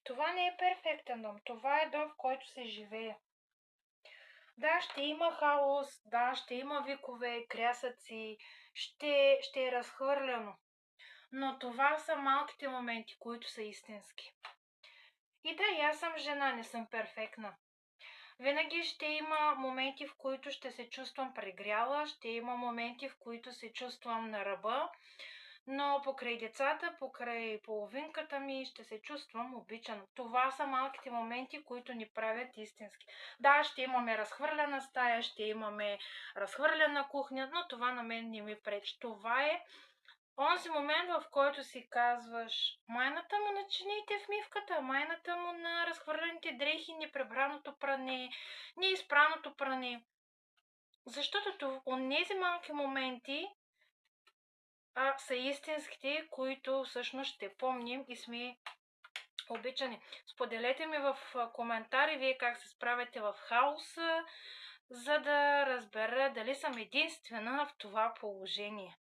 Това не е перфектен дом. Това е дом, в който се живее. Да, ще има хаос, да, ще има викове, крясъци, ще е разхвърляно. Но това са малките моменти, които са истински. И да, и аз съм жена, не съм перфектна. Винаги ще има моменти, в които ще се чувствам прегряла, ще има моменти, в които се чувствам на ръба, но покрай децата, покрай половинката ми ще се чувствам обичана. Това са малките моменти, които ни правят истински. Да, ще имаме разхвърляна стая, ще имаме разхвърляна кухня, но това на мен не ми пречи. Това е онзи момент, в който си казваш майната му на чиниите в мивката, майната му на разхвърлените дрехи, непребраното пране, неизпраното пране. Защото онези малки моменти са истинските, които всъщност ще помним и сме обичани. Споделете ми в коментари вие как се справяте в хаоса, за да разбера дали съм единствена в това положение.